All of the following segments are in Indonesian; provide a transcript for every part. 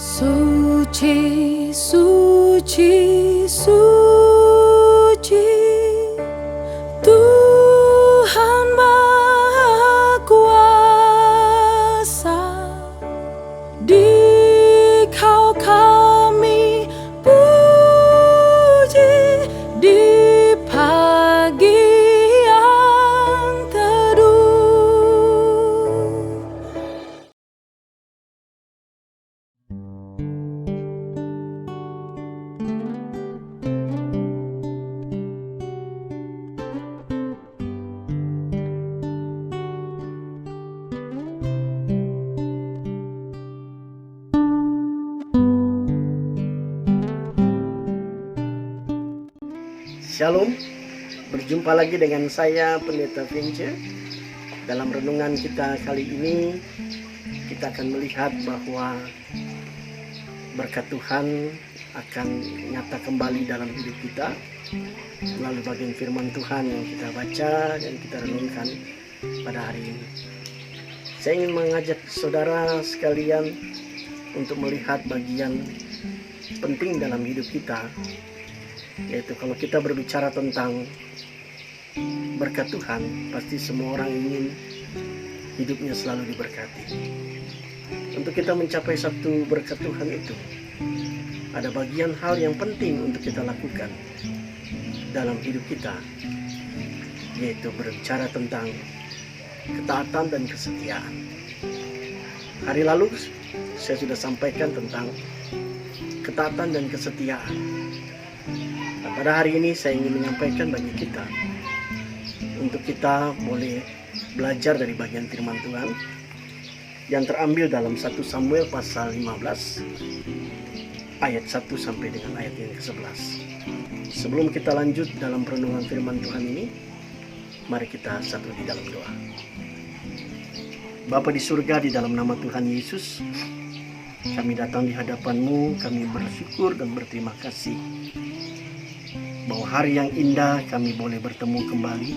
Suci, suci, suci, Tuhan Maha Kuasa. Dikau kami puji di pagi yang teduh. Shalom, berjumpa lagi dengan saya Pendeta Vince. Dalam renungan kita kali ini, kita akan melihat bahwa berkat Tuhan akan nyata kembali dalam hidup kita melalui bagian firman Tuhan yang kita baca dan kita renungkan pada hari ini. Saya ingin mengajak saudara sekalian untuk melihat bagian penting dalam hidup kita, yaitu kalau kita berbicara tentang berkat Tuhan, pasti semua orang ingin hidupnya selalu diberkati. Untuk kita mencapai satu berkat Tuhan itu, ada bagian hal yang penting untuk kita lakukan dalam hidup kita, yaitu berbicara tentang ketaatan dan kesetiaan. Hari lalu saya sudah sampaikan tentang ketaatan dan kesetiaan. Pada hari ini saya ingin menyampaikan bagi kita untuk kita boleh belajar dari bagian firman Tuhan yang terambil dalam 1 Samuel pasal 15 ayat 1 sampai dengan ayat yang ke-11. Sebelum kita lanjut dalam renungan firman Tuhan ini, mari kita satu di dalam doa. Bapa di surga, di dalam nama Tuhan Yesus, kami datang di hadapan-Mu, kami bersyukur dan berterima kasih bahwa hari yang indah kami boleh bertemu kembali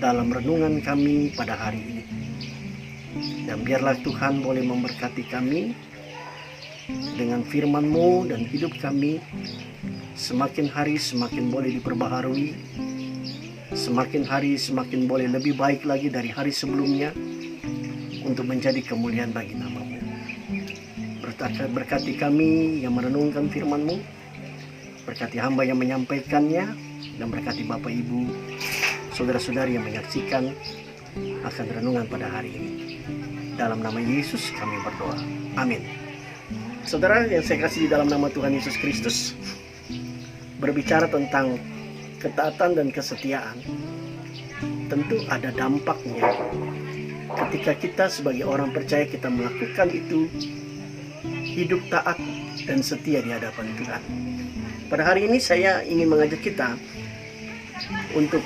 dalam renungan kami pada hari ini. Dan biarlah Tuhan boleh memberkati kami dengan firman-Mu, dan hidup kami semakin hari semakin boleh diperbaharui, semakin hari semakin boleh lebih baik lagi dari hari sebelumnya untuk menjadi kemuliaan bagi nama-Mu. Berkati kami yang merenungkan firman-Mu, berkati hamba yang menyampaikannya, dan berkati Bapak Ibu, saudara-saudari yang menyaksikan akan renungan pada hari ini. Dalam nama Yesus kami berdoa. Amin. Saudara yang saya kasih di dalam nama Tuhan Yesus Kristus, berbicara tentang ketaatan dan kesetiaan, tentu ada dampaknya ketika kita sebagai orang percaya kita melakukan itu, hidup taat dan setia di hadapan Tuhan. Pada hari ini saya ingin mengajak kita untuk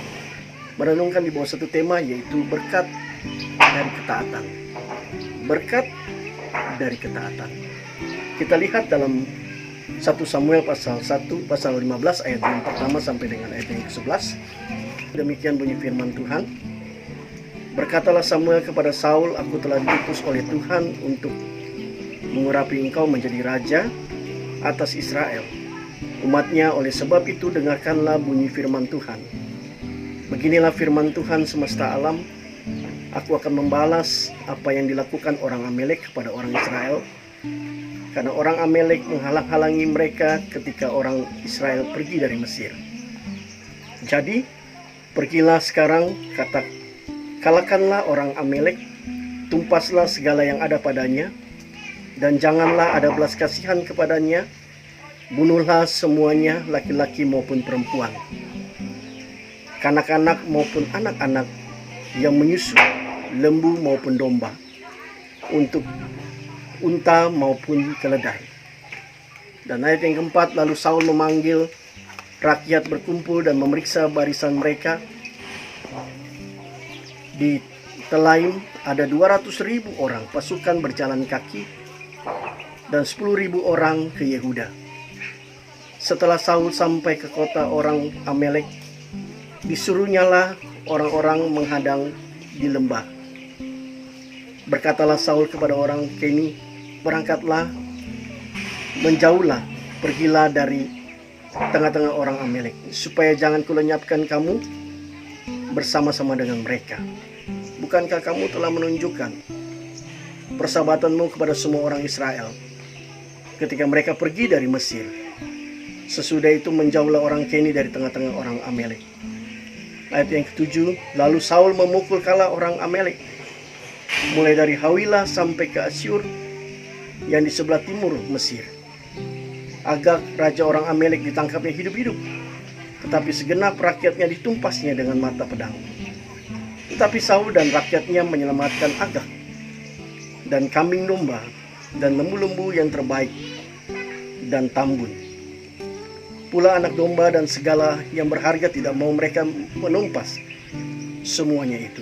merenungkan di bawah satu tema, yaitu berkat dari ketaatan. Berkat dari ketaatan. Kita lihat dalam 1 Samuel pasal 1, pasal 15 ayat yang pertama sampai dengan ayat yang ke-11. Demikian bunyi firman Tuhan. Berkatalah Samuel kepada Saul, aku telah diutus oleh Tuhan untuk mengurapi engkau menjadi raja atas Israel, umatnya. Oleh sebab itu dengarkanlah bunyi firman Tuhan. Beginilah firman Tuhan semesta alam, aku akan membalas apa yang dilakukan orang Amalek kepada orang Israel, karena orang Amalek menghalang-halangi mereka ketika orang Israel pergi dari Mesir. Jadi pergilah sekarang, kalahkanlah orang Amalek, tumpaslah segala yang ada padanya, dan janganlah ada belas kasihan kepadanya. Bunuhlah semuanya, laki-laki maupun perempuan, kanak-kanak maupun anak-anak yang menyusu, lembu maupun domba, untuk unta maupun keledai. Dan ayat yang keempat, lalu Saul memanggil rakyat berkumpul dan memeriksa barisan mereka. Di Telaim ada 200.000 orang pasukan berjalan kaki, dan 10.000 orang ke Yehuda. Setelah Saul sampai ke kota orang Amalek, disuruhnyalah orang-orang menghadang di lembah. Berkatalah Saul kepada orang Keni, berangkatlah, menjauhlah, pergilah dari tengah-tengah orang Amalek, supaya jangan kulenyapkan kamu bersama-sama dengan mereka. Bukankah kamu telah menunjukkan persahabatanmu kepada semua orang Israel ketika mereka pergi dari Mesir? Sesudah itu menjauhlah orang Keni dari tengah-tengah orang Amalek. Ayat yang ke-7, lalu Saul memukul kalah orang Amalek, mulai dari Hawilah sampai ke Asyur yang di sebelah timur Mesir. Agag, raja orang Amalek, ditangkapnya hidup-hidup, tetapi segenap rakyatnya ditumpasnya dengan mata pedang. Tetapi Saul dan rakyatnya menyelamatkan Agag dan kambing domba dan lembu-lembu yang terbaik dan tambun. Pula anak domba dan segala yang berharga tidak mau mereka menumpas semuanya itu.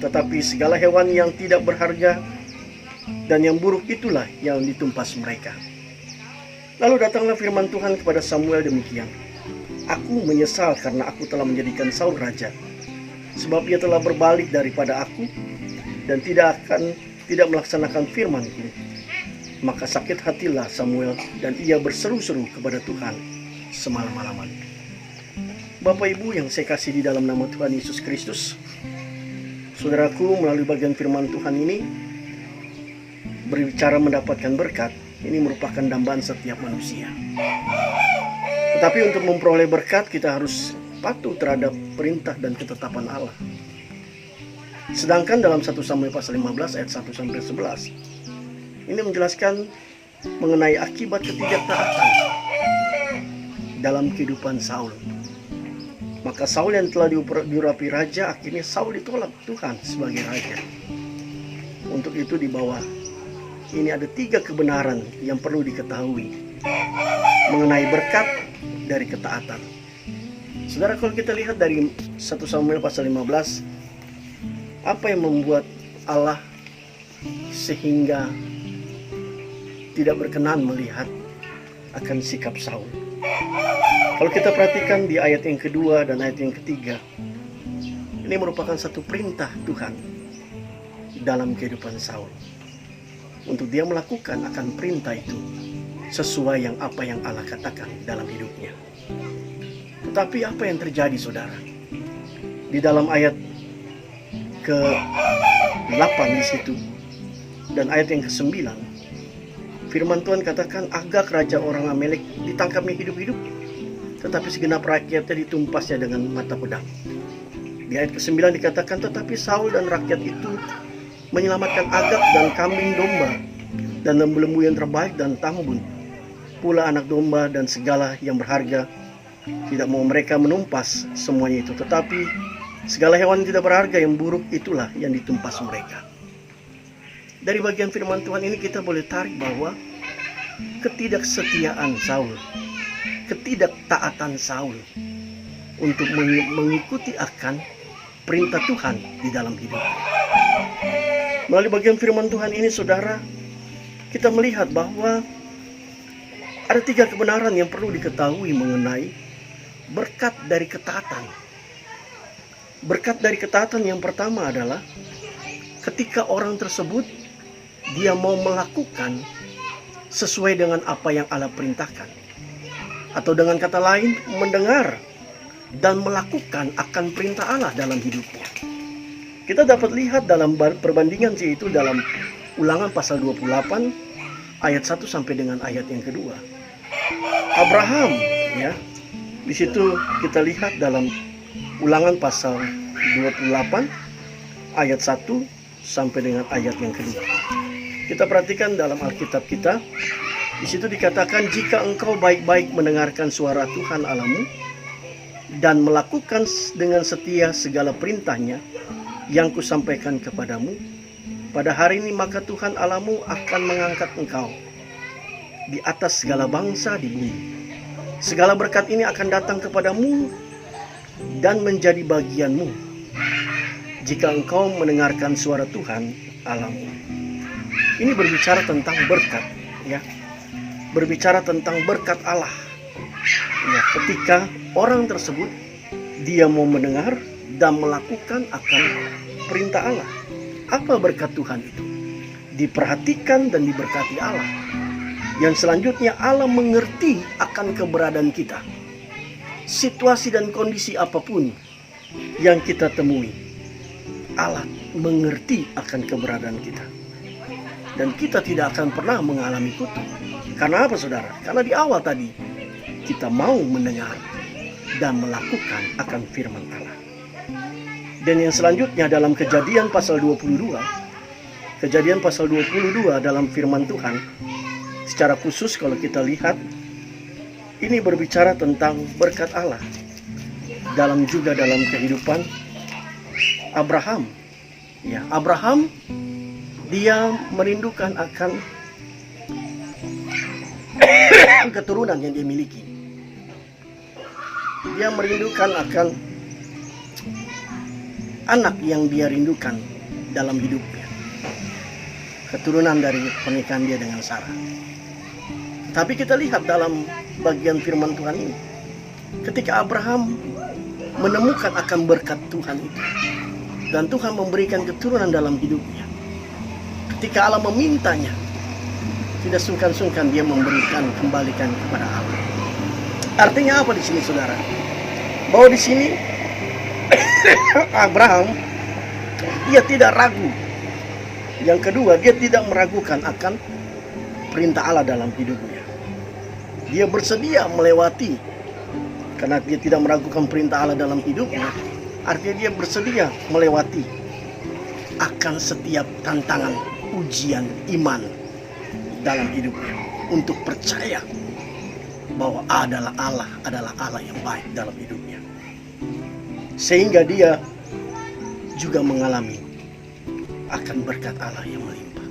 Tetapi segala hewan yang tidak berharga dan yang buruk itulah yang ditumpas mereka. Lalu datanglah firman Tuhan kepada Samuel demikian. Aku menyesal karena aku telah menjadikan Saul raja, sebab ia telah berbalik daripada aku dan tidak melaksanakan firman-Ku. Maka sakit hatilah Samuel dan ia berseru-seru kepada Tuhan semalam-malaman. Bapak Ibu yang saya kasih di dalam nama Tuhan Yesus Kristus, saudaraku, melalui bagian firman Tuhan ini berbicara mendapatkan berkat. Ini merupakan dambaan setiap manusia. Tetapi untuk memperoleh berkat, kita harus patuh terhadap perintah dan ketetapan Allah. Sedangkan dalam 1 Samuel pasal 15 ayat 1 sampai 11, ini menjelaskan mengenai akibat ketidaktaatan dalam kehidupan Saul. Maka Saul yang telah diurapi raja, akhirnya Saul ditolak Tuhan sebagai raja. Untuk itu di bawah ini ada 3 kebenaran yang perlu diketahui mengenai berkat dari ketaatan. Saudara, kalau kita lihat dari 1 Samuel pasal 15, apa yang membuat Allah sehingga tidak berkenan melihat akan sikap Saul? Kalau kita perhatikan di ayat yang kedua dan ayat yang ketiga, ini merupakan satu perintah Tuhan dalam kehidupan Saul, untuk dia melakukan akan perintah itu sesuai apa yang Allah katakan dalam hidupnya. Tetapi apa yang terjadi, saudara? Di dalam ayat ke-8 di situ dan ayat yang ke-9, firman Tuhan katakan Agag, raja orang Amalek, ditangkapnya hidup-hidup, tetapi segenap rakyatnya ditumpasnya dengan mata pedang. Di ayat ke-9 dikatakan, tetapi Saul dan rakyat itu menyelamatkan Agag dan kambing domba dan lembu-lembu yang terbaik dan tambun, pula anak domba dan segala yang berharga. Tidak mau mereka menumpas semuanya itu, tetapi segala hewan yang tidak berharga yang buruk itulah yang ditumpas mereka. Dari bagian firman Tuhan ini kita boleh tarik bahwa ketidaksetiaan Saul, ketidaktaatan Saul untuk mengikuti akan perintah Tuhan di dalam hidup. Melalui bagian firman Tuhan ini, saudara, kita melihat bahwa ada 3 kebenaran yang perlu diketahui mengenai berkat dari ketaatan. Berkat dari ketaatan yang pertama adalah ketika orang tersebut dia mau melakukan sesuai dengan apa yang Allah perintahkan, atau dengan kata lain, mendengar dan melakukan akan perintah Allah dalam hidupnya. Kita dapat lihat dalam perbandingan itu dalam Ulangan pasal 28 ayat 1 sampai dengan ayat yang kedua. Abraham, ya, di situ kita lihat dalam Ulangan pasal 28 ayat 1 sampai dengan ayat yang kedua. Kita perhatikan dalam Alkitab kita, di situ dikatakan, jika engkau baik-baik mendengarkan suara Tuhan Allahmu dan melakukan dengan setia segala perintahnya yang kusampaikan kepadamu pada hari ini, maka Tuhan Allahmu akan mengangkat engkau di atas segala bangsa di bumi. Segala berkat ini akan datang kepadamu dan menjadi bagianmu jika engkau mendengarkan suara Tuhan Allahmu. Ini berbicara tentang berkat, ya. Berbicara tentang berkat Allah. Ya, ketika orang tersebut dia mau mendengar dan melakukan akan perintah Allah. Apa berkat Tuhan itu? diperhatikan dan diberkati Allah. Yang selanjutnya, Allah mengerti akan keberadaan kita. Situasi dan kondisi apapun yang kita temui, Allah mengerti akan keberadaan kita. Dan kita tidak akan pernah mengalami kutuk. Karena apa, saudara? Karena di awal tadi kita mau mendengar dan melakukan akan firman Allah. Dan yang selanjutnya dalam Kejadian pasal 22, Kejadian pasal 22 dalam firman Tuhan, secara khusus kalau kita lihat, ini berbicara tentang berkat Allah dalam kehidupan Abraham. Ya, Abraham dia merindukan akan keturunan yang dia miliki. Dia merindukan akan anak yang dia rindukan dalam hidupnya, keturunan dari pernikahan dia dengan Sarah. Tapi kita lihat dalam bagian firman Tuhan ini, ketika Abraham menemukan akan berkat Tuhan itu, dan Tuhan memberikan keturunan dalam hidupnya, ketika Allah memintanya, tidak sungkan-sungkan dia kembalikan kepada Allah. Artinya apa di sini, saudara? Bahwa di sini Abraham dia tidak ragu. Yang kedua, dia tidak meragukan akan perintah Allah dalam hidupnya. Dia bersedia melewati, karena dia tidak meragukan perintah Allah dalam hidupnya. Artinya dia bersedia melewati akan setiap tantangan, ujian iman dalam hidupnya, untuk percaya bahwa Allah adalah Allah yang baik dalam hidupnya. Sehingga dia juga mengalami akan berkat Allah yang melimpah.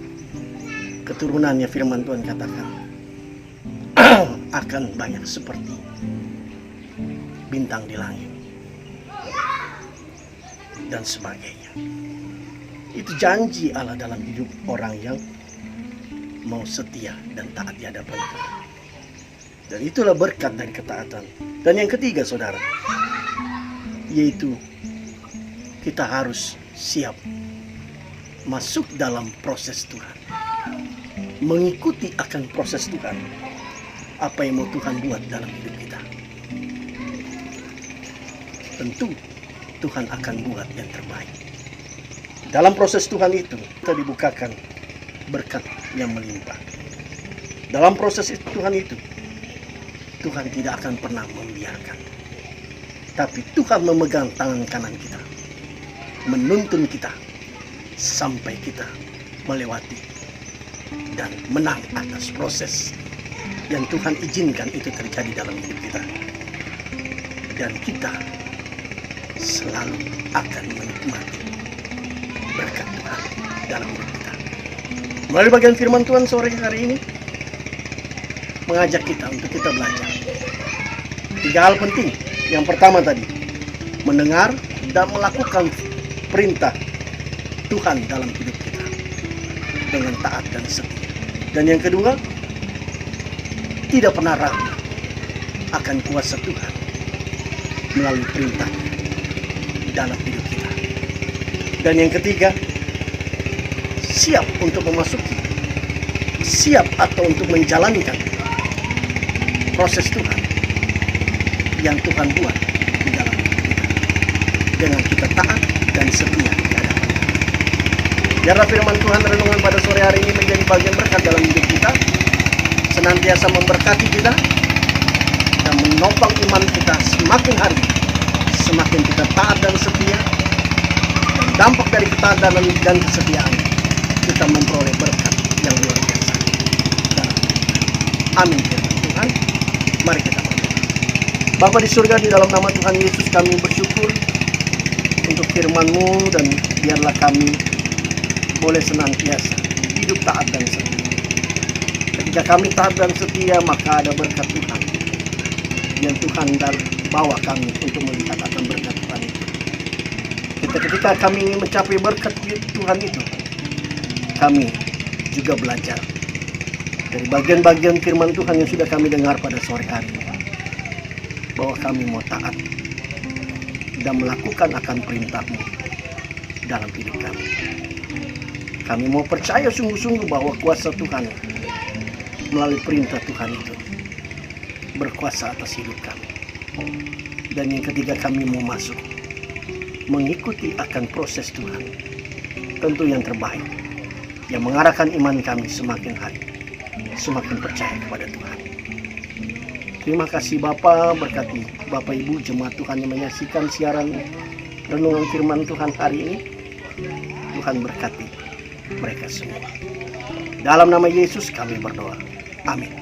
Keturunannya, firman Tuhan katakan, akan banyak seperti bintang di langit dan sebagainya. Itu janji Allah dalam hidup orang yang mau setia dan taat di hadapan Tuhan. Dan itulah berkat dari ketaatan. Dan yang ketiga, saudara, yaitu kita harus siap masuk dalam proses Tuhan, mengikuti akan proses Tuhan, apa yang mau Tuhan buat dalam hidup kita. Tentu Tuhan akan buat yang terbaik. Dalam proses Tuhan itu kita dibukakan berkat yang melimpah. Dalam proses Tuhan itu Tuhan tidak akan pernah membiarkan, tapi Tuhan memegang tangan kanan kita, menuntun kita sampai kita melewati dan menang atas proses yang Tuhan izinkan itu terjadi dalam hidup kita. Dan kita selalu akan menikmati berkat Tuhan dalam hidup kita. Melalui bagian firman Tuhan sore hari ini mengajak kita untuk kita belajar 3 hal penting. Yang pertama tadi, mendengar dan melakukan perintah Tuhan dalam hidup kita dengan taat dan setia. Dan yang kedua, tidak pernah ragu akan kuasa Tuhan melalui perintah dalam hidup kita. Dan yang ketiga, siap untuk memasuki, siap atau untuk menjalankan proses Tuhan yang Tuhan buat di dalam hidup kita, dengan kita taat dan setia di hadapan. Biarlah firman Tuhan renungan pada sore hari ini menjadi bagian berkat dalam hidup kita, senantiasa memberkati kita dan menopang iman kita semakin hari, semakin kita taat dan setia. Dan dampak dari ketaatan dan kesetiaan, kita memperoleh berkat yang luar biasa. Amin firman Tuhan. Mari kita berdoa. Bapa di surga, di dalam nama Tuhan Yesus kami bersyukur untuk firman-Mu, dan biarlah kami boleh senantiasa hidup taat dan setia. Ketika kami taat dan setia, maka ada berkat Tuhan yang Tuhan bawa kami untuk melihat akan berkat Tuhan itu. Ketika kami ingin mencapai berkat Tuhan itu, kami juga belajar dari bagian-bagian firman Tuhan yang sudah kami dengar pada sore hari ini, bahwa kami mau taat dan melakukan akan perintah-Mu dalam hidup kami. Kami mau percaya sungguh-sungguh bahwa kuasa Tuhan melalui perintah Tuhan itu berkuasa atas hidup kami. Dan yang ketiga, kami mau masuk mengikuti akan proses Tuhan, tentu yang terbaik, yang mengarahkan iman kami semakin hari semakin percaya kepada Tuhan. Terima kasih Bapa, berkati Bapak Ibu jemaat Tuhan yang menyaksikan siaran renungan firman Tuhan hari ini. Tuhan berkati mereka semua. Dalam nama Yesus kami berdoa. Amin.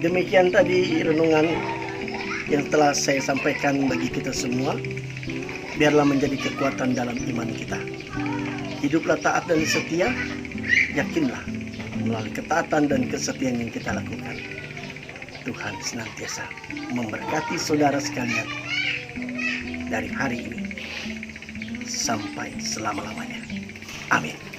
Demikian tadi renungan yang telah saya sampaikan bagi kita semua. Biarlah menjadi kekuatan dalam iman kita. Hiduplah taat dan setia. Yakinlah melalui ketaatan dan kesetiaan yang kita lakukan, Tuhan senantiasa memberkati saudara sekalian dari hari ini sampai selama-lamanya. Amin.